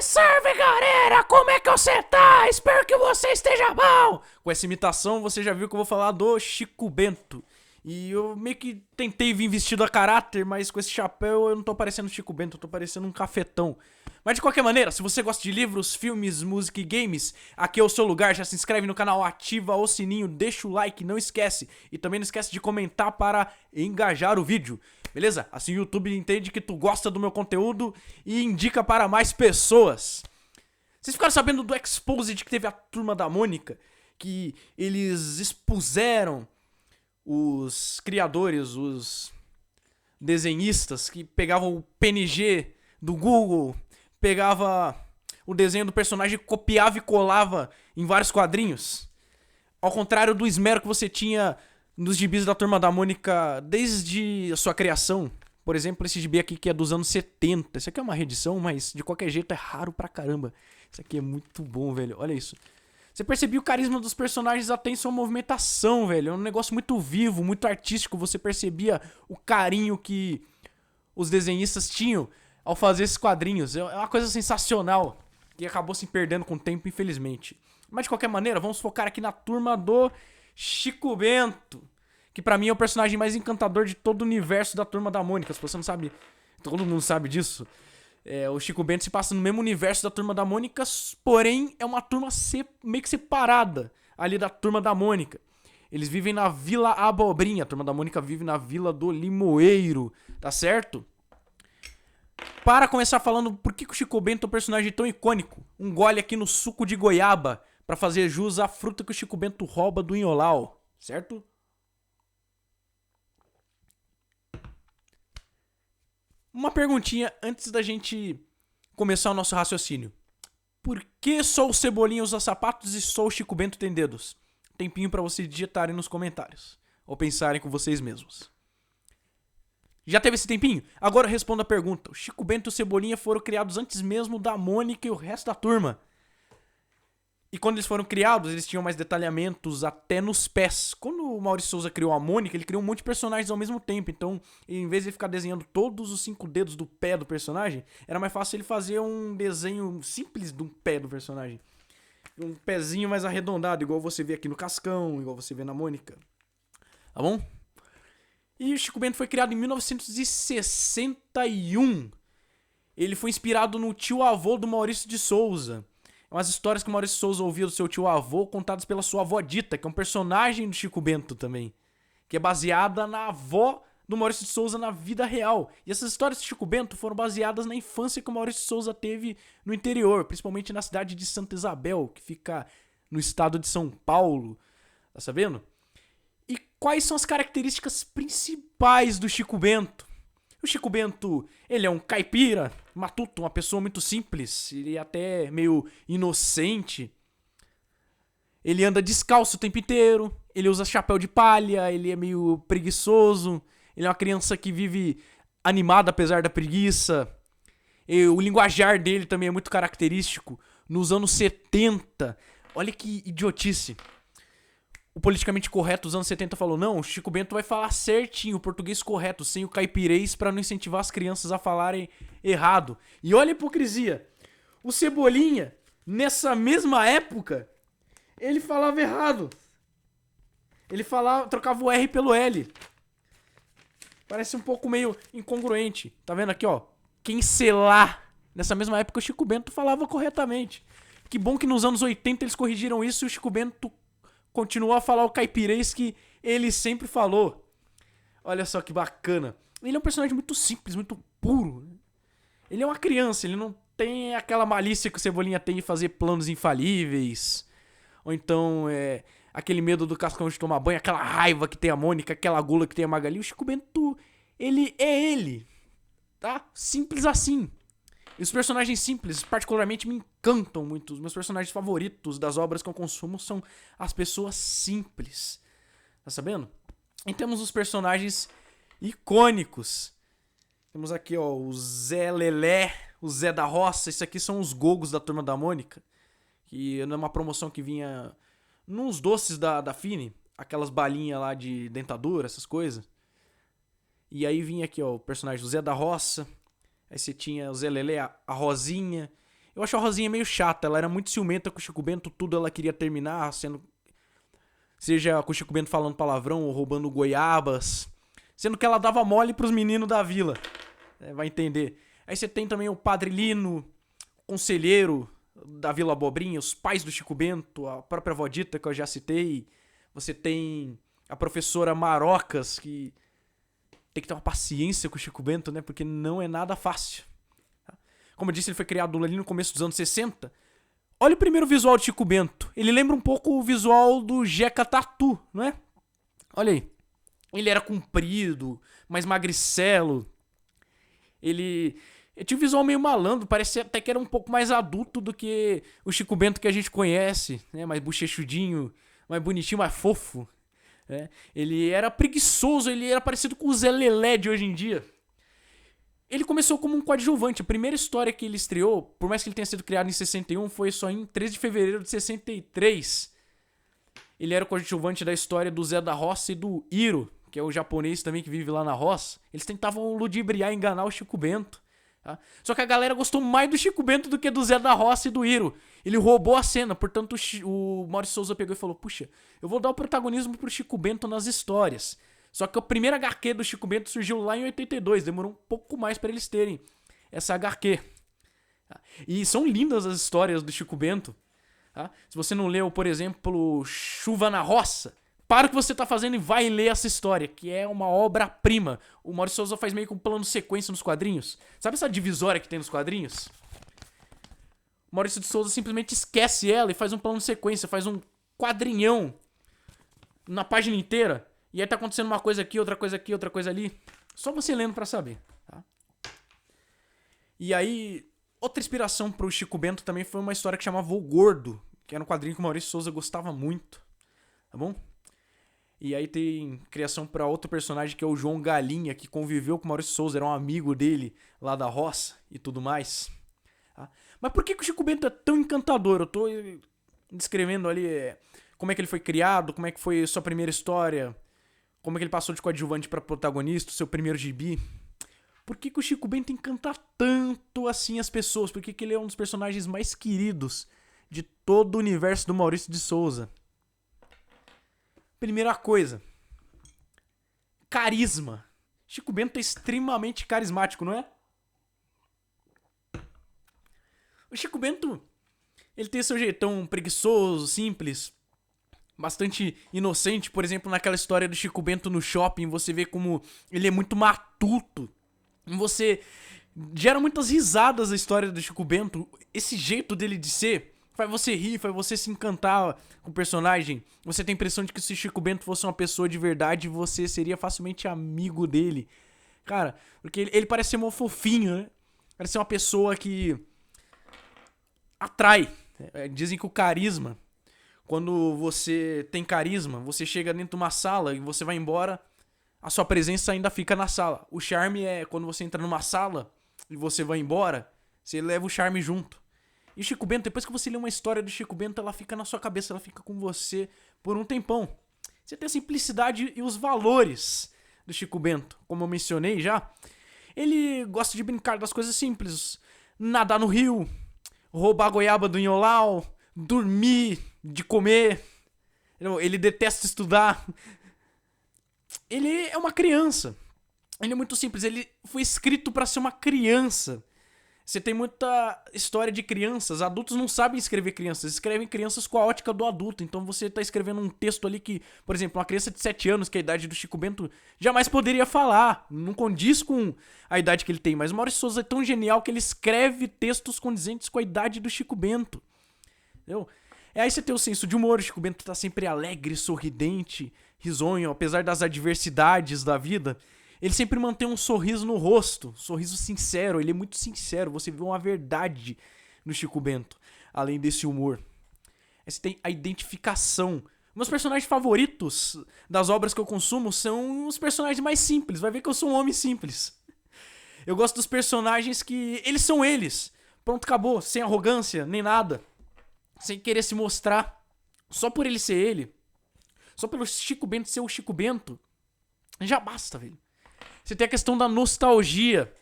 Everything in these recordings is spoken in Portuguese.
Salve galera, como é que você tá? Espero que você esteja bom! Com essa imitação você já viu que eu vou falar do Chico Bento. E eu meio que tentei vir vestido a caráter, mas com esse chapéu eu não tô parecendo Chico Bento, eu tô parecendo um cafetão. Mas de qualquer maneira, se você gosta de livros, filmes, música e games, aqui é o seu lugar, já se inscreve no canal, ativa o sininho, deixa o like, não esquece. E também não esquece de comentar para engajar o vídeo. Beleza? Assim o YouTube entende que tu gosta do meu conteúdo e indica para mais pessoas. Vocês ficaram sabendo do Exposed que teve a Turma da Mônica? Que eles expuseram os criadores, os desenhistas que pegavam o PNG do Google, pegava o desenho do personagem, copiava e colava em vários quadrinhos. Ao contrário do esmero que você tinha nos gibis da Turma da Mônica desde a sua criação. Por exemplo, esse gibi aqui que é dos anos 70. Isso aqui é uma reedição, mas de qualquer jeito é raro pra caramba. Isso aqui é muito bom, velho. Olha isso. Você percebia o carisma dos personagens até em sua movimentação, velho. É um negócio muito vivo, muito artístico. Você percebia o carinho que os desenhistas tinham ao fazer esses quadrinhos. É uma coisa sensacional que acabou se perdendo com o tempo, infelizmente. Mas de qualquer maneira, vamos focar aqui na turma do Chico Bento, que pra mim é o personagem mais encantador de todo o universo da Turma da Mônica. Se você não sabe, todo mundo sabe disso. O Chico Bento se passa no mesmo universo da Turma da Mônica, porém é uma turma meio que separada ali da Turma da Mônica. Eles vivem na Vila Abobrinha, a Turma da Mônica vive na Vila do Limoeiro, tá certo? Para começar falando, por que o Chico Bento é um personagem tão icônico? Um gole aqui no suco de goiaba, pra fazer jus à fruta que o Chico Bento rouba do Inholau, certo? Uma perguntinha antes da gente começar o nosso raciocínio. Por que só o Cebolinha usa sapatos e só o Chico Bento tem dedos? Tempinho pra vocês digitarem nos comentários. Ou pensarem com vocês mesmos. Já teve esse tempinho? Agora eu respondo a pergunta. O Chico Bento e o Cebolinha foram criados antes mesmo da Mônica e o resto da turma. E quando eles foram criados, eles tinham mais detalhamentos até nos pés. Quando o Maurício Souza criou a Mônica, ele criou um monte de personagens ao mesmo tempo. Então, em vez de ele ficar desenhando todos os 5 dedos do pé do personagem, era mais fácil ele fazer um desenho simples de um pé do personagem. Um pezinho mais arredondado, igual você vê aqui no Cascão, igual você vê na Mônica. Tá bom? E o Chico Bento foi criado em 1961. Ele foi inspirado no tio-avô do Maurício de Souza. Umas histórias que o Maurício Souza ouvia do seu tio-avô, contadas pela sua avó Dita, que é um personagem do Chico Bento também. Que é baseada na avó do Maurício de Souza na vida real. E essas histórias de Chico Bento foram baseadas na infância que o Maurício de Souza teve no interior, principalmente na cidade de Santa Isabel, que fica no estado de São Paulo. Tá sabendo? E quais são as características principais do Chico Bento? O Chico Bento, ele é um caipira, matuto, uma pessoa muito simples, ele é até meio inocente. Ele anda descalço o tempo inteiro, ele usa chapéu de palha, ele é meio preguiçoso, ele é uma criança que vive animada apesar da preguiça. E o linguajar dele também é muito característico. Nos anos 70, olha que idiotice. O politicamente correto dos anos 70 falou, não, o Chico Bento vai falar certinho o português correto, sem o caipirês, pra não incentivar as crianças a falarem errado. E olha a hipocrisia. O Cebolinha, nessa mesma época, ele falava errado. Ele trocava o R pelo L. Parece um pouco meio incongruente. Tá vendo aqui, ó? Quem selar. Nessa mesma época o Chico Bento falava corretamente. Que bom que nos anos 80 eles corrigiram isso e o Chico Bento continuou a falar o caipirês que ele sempre falou. Olha só que bacana. Ele é um personagem muito simples, muito puro. Ele é uma criança, ele não tem aquela malícia que o Cebolinha tem de fazer planos infalíveis. Ou então, aquele medo do Cascão de tomar banho, aquela raiva que tem a Mônica, aquela gula que tem a Magali. O Chico Bento, ele é ele. Tá? Simples assim. E os personagens simples, particularmente, me encantam muito. Os meus personagens favoritos das obras que eu consumo são as pessoas simples. Tá sabendo? E temos os personagens icônicos. Temos aqui, ó, o Zé Lelé, o Zé da Roça. Esses aqui são os gogos da Turma da Mônica. Que é uma promoção que vinha nos doces da Fini. Aquelas balinhas lá de dentadura, essas coisas. E aí vinha aqui, ó, o personagem do Zé da Roça. Aí você tinha o Zé Lelé, a Rosinha. Eu acho a Rosinha meio chata, ela era muito ciumenta com o Chico Bento, tudo ela queria terminar, seja com o Chico Bento falando palavrão ou roubando goiabas, sendo que ela dava mole pros meninos da vila, vai entender. Aí você tem também o Padre Lino, o conselheiro da Vila Abobrinha, os pais do Chico Bento, a própria avó Dita que eu já citei, você tem a professora Marocas, que tem que ter uma paciência com o Chico Bento, né, porque não é nada fácil. Como eu disse, ele foi criado ali no começo dos anos 60. Olha o primeiro visual de Chico Bento. Ele lembra um pouco o visual do Jeca Tatu, não é? Olha aí. Ele era comprido, mais magricelo. Ele tinha um visual meio malandro, parecia até que era um pouco mais adulto do que o Chico Bento que a gente conhece, né? Mais bochechudinho, mais bonitinho, mais fofo. Né? Ele era preguiçoso, ele era parecido com o Zé Lelé de hoje em dia. Ele começou como um coadjuvante. A primeira história que ele estreou, por mais que ele tenha sido criado em 61, foi só em 13 de fevereiro de 63. Ele era o coadjuvante da história do Zé da Roça e do Hiro, que é o japonês também que vive lá na roça. Eles tentavam ludibriar e enganar o Chico Bento. Tá? Só que a galera gostou mais do Chico Bento do que do Zé da Roça e do Hiro. Ele roubou a cena, portanto o Maurício Souza pegou e falou: puxa, eu vou dar o protagonismo pro Chico Bento nas histórias. Só que a primeira HQ do Chico Bento surgiu lá em 82, demorou um pouco mais para eles terem essa HQ. E são lindas as histórias do Chico Bento. Tá? Se você não leu, por exemplo, Chuva na Roça, para o que você tá fazendo e vai ler essa história, que é uma obra-prima. O Maurício Souza faz meio que um plano sequência nos quadrinhos. Sabe essa divisória que tem nos quadrinhos? O Maurício de Souza simplesmente esquece ela e faz um plano sequência, faz um quadrinhão na página inteira. E aí tá acontecendo uma coisa aqui, outra coisa ali. Só você lendo pra saber, tá? E aí, outra inspiração pro Chico Bento também foi uma história que chamava O Gordo, que era um quadrinho que o Maurício Souza gostava muito, tá bom? E aí tem criação pra outro personagem que é o João Galinha, que conviveu com o Maurício Souza, era um amigo dele lá da roça e tudo mais. Tá? Mas por que o Chico Bento é tão encantador? Eu tô descrevendo ali como é que ele foi criado, como é que foi a sua primeira história, como é que ele passou de coadjuvante pra protagonista, o seu primeiro gibi. Por que o Chico Bento encanta tanto assim as pessoas? Por que ele é um dos personagens mais queridos de todo o universo do Maurício de Souza? Primeira coisa, carisma. Chico Bento é extremamente carismático, não é? O Chico Bento, ele tem seu jeitão preguiçoso, simples, bastante inocente. Por exemplo, naquela história do Chico Bento no shopping, você vê como ele é muito matuto. Você gera muitas risadas a história do Chico Bento. Esse jeito dele de ser faz você rir, faz você se encantar com o personagem. Você tem a impressão de que se Chico Bento fosse uma pessoa de verdade, você seria facilmente amigo dele. Cara, porque ele parece ser um fofinho, né? Parece ser uma pessoa que atrai. Dizem que o carisma, quando você tem carisma, você chega dentro de uma sala e você vai embora, a sua presença ainda fica na sala. O charme é quando você entra numa sala e você vai embora, você leva o charme junto. E o Chico Bento, depois que você lê uma história do Chico Bento, ela fica na sua cabeça, ela fica com você por um tempão. Você tem a simplicidade e os valores do Chico Bento, como eu mencionei já. Ele gosta de brincar das coisas simples. Nadar no rio, roubar a goiaba do Inholau, dormir, de comer. Ele detesta estudar. Ele é uma criança. Ele é muito simples. Ele foi escrito pra ser uma criança. Você tem muita história de crianças. Adultos não sabem escrever crianças. Escrevem crianças com a ótica do adulto. Então você tá escrevendo um texto ali que, por exemplo, uma criança de 7 anos, que é a idade do Chico Bento, jamais poderia falar. Não condiz com a idade que ele tem. Mas o Maurício Souza é tão genial que ele escreve textos condizentes com a idade do Chico Bento. Entendeu? Aí você tem o senso de humor. O Chico Bento tá sempre alegre, sorridente, risonho, apesar das adversidades da vida. Ele sempre mantém um sorriso no rosto, um sorriso sincero, ele é muito sincero, você vê uma verdade no Chico Bento, além desse humor. Aí você tem a identificação. Meus personagens favoritos das obras que eu consumo são os personagens mais simples, vai ver que eu sou um homem simples. Eu gosto dos personagens que eles são eles, pronto, acabou, sem arrogância, nem nada, sem querer se mostrar, só por ele ser ele, só pelo Chico Bento ser o Chico Bento, já basta, velho. Você tem a questão da nostalgia.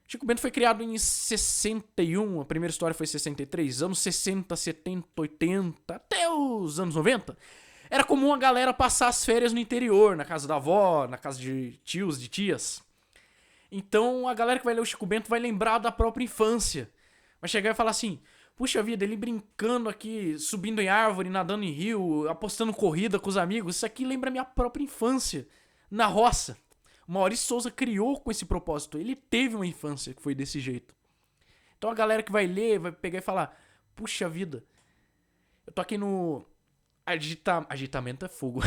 Chico Bento foi criado em 61, a primeira história foi em 63, anos 60, 70, 80, até os anos 90. Era comum a galera passar as férias no interior, na casa da avó, na casa de tios, de tias. Então a galera que vai ler o Chico Bento vai lembrar da própria infância. Vai chegar e falar assim, puxa vida, ele brincando aqui, subindo em árvore, nadando em rio, apostando corrida com os amigos, isso aqui lembra minha própria infância, na roça. O Maurício Souza criou com esse propósito, ele teve uma infância que foi desse jeito. Então a galera que vai ler vai pegar e falar, puxa vida, eu tô aqui no agitamento é fogo.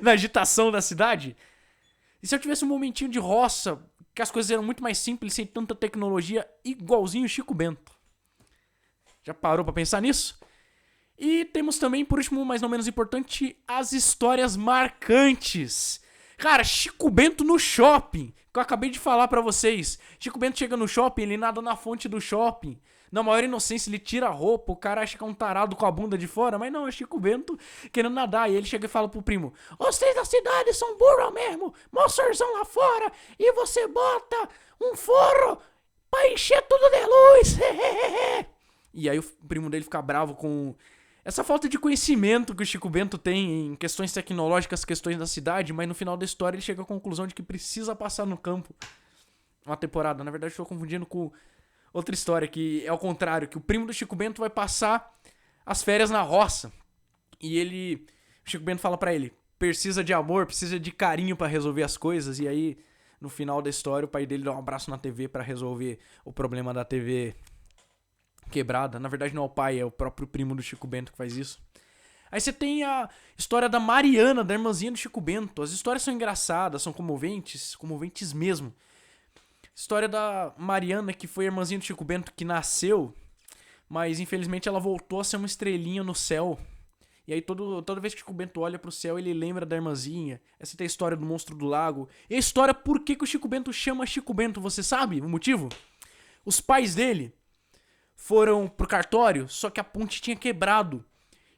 Na agitação da cidade. E se eu tivesse um momentinho de roça, que as coisas eram muito mais simples, sem tanta tecnologia, igualzinho o Chico Bento. Já parou pra pensar nisso? E temos também, por último, mas não menos importante, as histórias marcantes. Cara, Chico Bento no shopping, que eu acabei de falar pra vocês. Chico Bento chega no shopping, ele nada na fonte do shopping. Na maior inocência, ele tira a roupa, o cara acha que é um tarado com a bunda de fora, mas não, é Chico Bento querendo nadar. E ele chega e fala pro primo, vocês da cidade são burros mesmo, moçorzão lá fora, e você bota um forro pra encher tudo de luz. E aí o primo dele fica bravo com essa falta de conhecimento que o Chico Bento tem em questões tecnológicas, questões da cidade, mas no final da história ele chega à conclusão de que precisa passar no campo uma temporada. Na verdade, estou confundindo com outra história, que é ao contrário, que o primo do Chico Bento vai passar as férias na roça. E o Chico Bento fala pra ele, precisa de amor, precisa de carinho pra resolver as coisas. E aí, no final da história, o pai dele dá um abraço na TV pra resolver o problema da TV quebrada. Na verdade não é o pai, é o próprio primo do Chico Bento que faz isso. Aí você tem a história da Mariana, da irmãzinha do Chico Bento. As histórias são engraçadas, são comoventes, comoventes mesmo. História da Mariana, que foi a irmãzinha do Chico Bento que nasceu, mas infelizmente ela voltou a ser uma estrelinha no céu. E aí toda vez que o Chico Bento olha pro céu, ele lembra da irmãzinha. Essa tem a história do monstro do lago. E a história por que o Chico Bento chama Chico Bento, você sabe o motivo? Os pais dele foram pro cartório, só que a ponte tinha quebrado.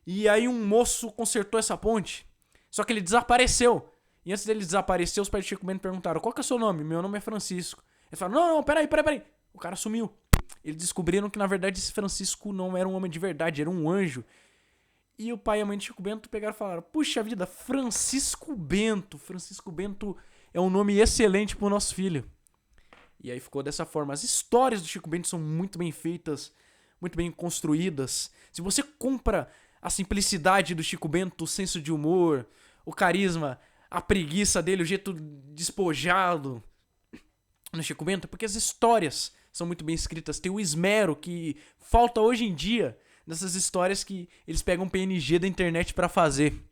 E aí um moço consertou essa ponte, só que ele desapareceu. E antes dele desaparecer, os pais de Chico Bento perguntaram, qual que é o seu nome? Meu nome é Francisco. Ele falou, não, peraí. O cara sumiu. Eles descobriram que na verdade esse Francisco não era um homem de verdade, era um anjo. E o pai e a mãe de Chico Bento pegaram e falaram, puxa vida, Francisco Bento é um nome excelente pro nosso filho. E aí ficou dessa forma. As histórias do Chico Bento são muito bem feitas, muito bem construídas. Se você compra a simplicidade do Chico Bento, o senso de humor, o carisma, a preguiça dele, o jeito despojado no Chico Bento, porque as histórias são muito bem escritas. Tem o esmero que falta hoje em dia nessas histórias que eles pegam PNG da internet pra fazer.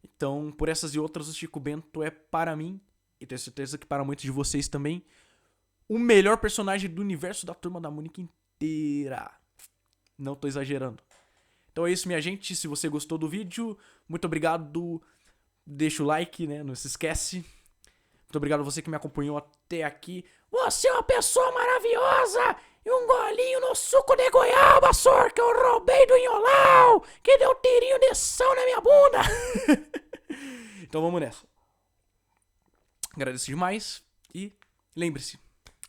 Então, por essas e outras, o Chico Bento é, para mim, e tenho certeza que para muitos de vocês também, o melhor personagem do universo da Turma da Mônica inteira. Não tô exagerando. Então é isso, minha gente. Se você gostou do vídeo, muito obrigado. Deixa o like, né? Não se esquece. Muito obrigado a você que me acompanhou até aqui. Você é uma pessoa maravilhosa! E um golinho no suco de goiaba, senhor, que eu roubei do Inholau, que deu tirinho de sal na minha bunda. Então vamos nessa. Agradeço demais e lembre-se,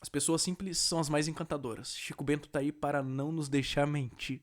as pessoas simples são as mais encantadoras. Chico Bento tá aí para não nos deixar mentir.